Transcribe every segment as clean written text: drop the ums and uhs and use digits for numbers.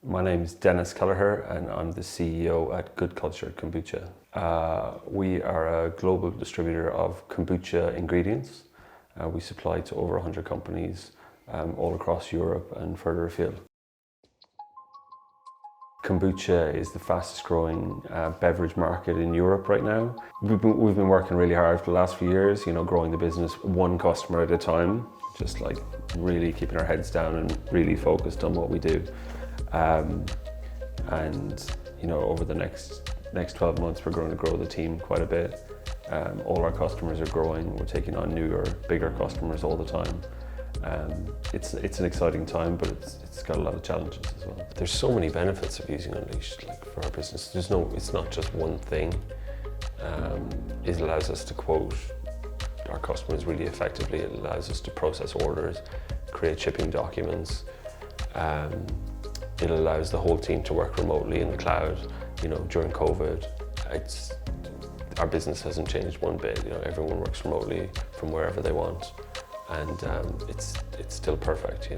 My name is Denis Kelleher and I'm the CEO at Good Culture Kombucha. We are a global distributor of kombucha ingredients. We supply to over 100 companies all across Europe and further afield. Kombucha is the fastest growing beverage market in Europe right now. We've been working really hard for the last few years, growing the business one customer at a time, just like really keeping our heads down and really focused on what we do. Over the next 12 months, we're going to grow the team quite a bit. All our customers are growing. We're taking on newer, bigger customers all the time. It's an exciting time, but it's got a lot of challenges as well. There's so many benefits of using Unleashed, for our business. It's not just one thing. It allows us to quote our customers really effectively. It allows us to process orders, create shipping documents. It allows the whole team to work remotely in the cloud. During COVID, our business hasn't changed one bit. Everyone works remotely from wherever they want, and it's still perfect.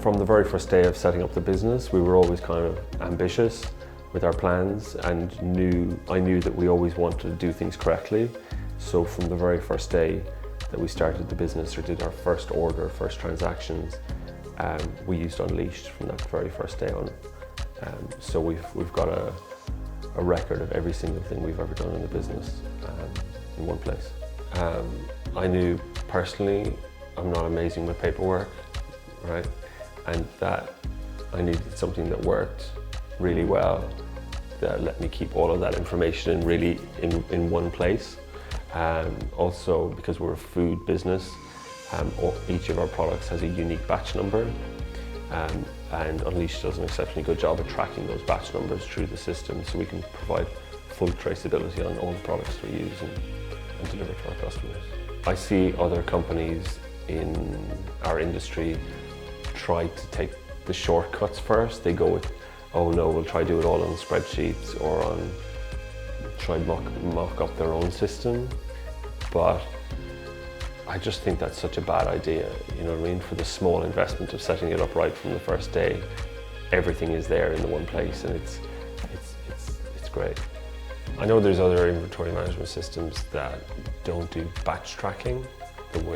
From the very first day of setting up the business, we were always kind of ambitious with our plans, and I knew that we always wanted to do things correctly. So from the very first day that we started the business or did our first order, first transactions, we used Unleashed from that very first day on. So we've got a record of every single thing we've ever done in the business in one place. I knew personally I'm not amazing with paperwork, right? And that I needed something that worked really well, that let me keep all of that information in one place. Also, because we're a food business, each of our products has a unique batch number, and Unleashed does an exceptionally good job at tracking those batch numbers through the system, so we can provide full traceability on all the products we use and deliver to our customers. I see other companies in our industry try to take the shortcuts first. They go with, oh no, we'll try to do it all on spreadsheets or try mock up their own system, but I just think that's such a bad idea, For the small investment of setting it up right from the first day, everything is there in the one place, and it's great. I know there's other inventory management systems that don't do batch tracking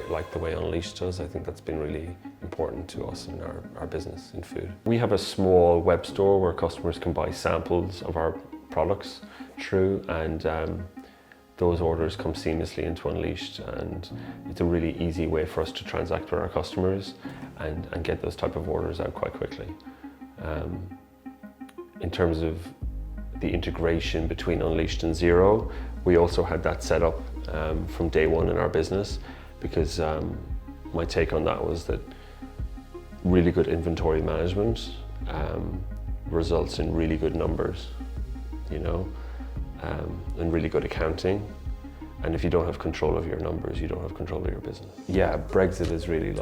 like the way Unleashed does. I think that's been really important to us in our business in food. We have a small web store where customers can buy samples of our products through, and those orders come seamlessly into Unleashed, and it's a really easy way for us to transact with our customers and get those type of orders out quite quickly. In terms of the integration between Unleashed and Zero, we also had that set up from day one in our business, because my take on that was that really good inventory management results in really good numbers, and really good accounting. And if you don't have control of your numbers, you don't have control of your business. Yeah, Brexit has really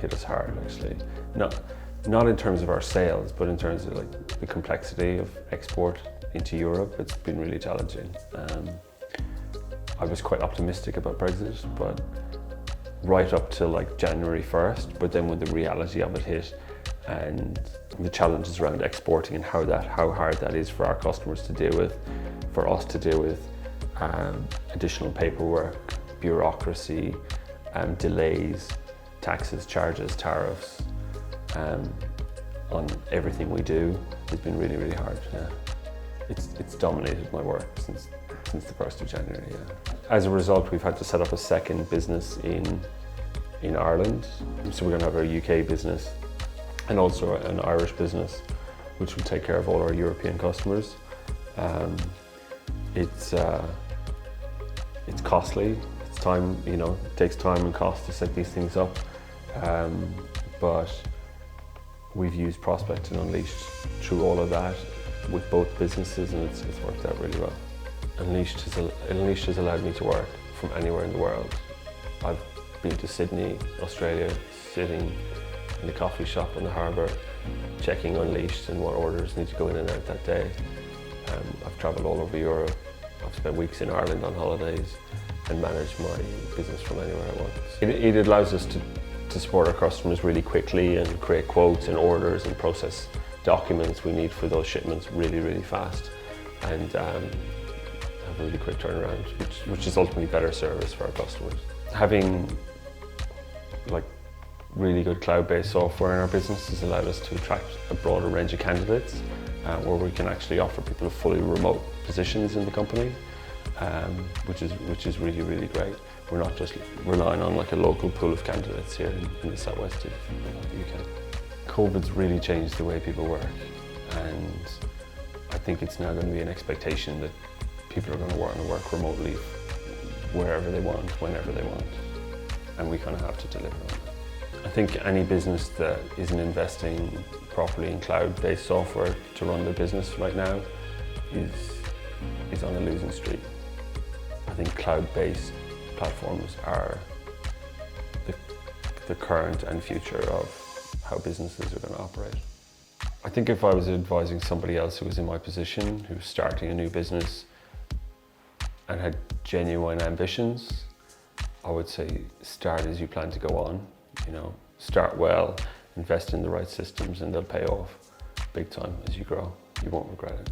hit us hard, actually. Not in terms of our sales, but in terms of the complexity of export into Europe. It's been really challenging. I was quite optimistic about Brexit, but right up till January 1st, but then when the reality of it hit, and the challenges around exporting and how hard that is for our customers to deal with, for us to deal with, additional paperwork, bureaucracy, delays, taxes, charges, tariffs, on everything we do, has been really, really hard. Yeah. It's dominated my work since the 1st of January. Yeah. As a result, we've had to set up a second business in Ireland. So we're going to have our UK business and also an Irish business, which will take care of all our European customers. It's costly. It's time. It takes time and cost to set these things up. But we've used Prospect and Unleashed through all of that with both businesses, and it's worked out really well. Unleashed has allowed me to work from anywhere in the world. I've been to Sydney, Australia, sitting in a coffee shop in the harbour, checking Unleashed and what orders need to go in and out that day. I've travelled all over Europe. I've spent weeks in Ireland on holidays and managed my business from anywhere I want. It allows us to support our customers really quickly and create quotes and orders and process documents we need for those shipments really, really fast, and have a really quick turnaround, which is ultimately better service for our customers. Having like really good cloud-based software in our business has allowed us to attract a broader range of candidates, where we can actually offer people fully remote positions in the company, which is really, really great. We're not just relying on like a local pool of candidates here in the southwest of the UK. COVID's really changed the way people work, and I think it's now going to be an expectation that people are going to want to work remotely wherever they want, whenever they want, and we kind of have to deliver on that. I think any business that isn't investing properly in cloud-based software to run their business right now is on a losing streak. I think cloud-based platforms are the current and future of how businesses are going to operate. I think if I was advising somebody else who was in my position, who was starting a new business and had genuine ambitions, I would say start as you plan to go on. You know, start well, invest in the right systems, and they'll pay off big time as you grow. You won't regret it.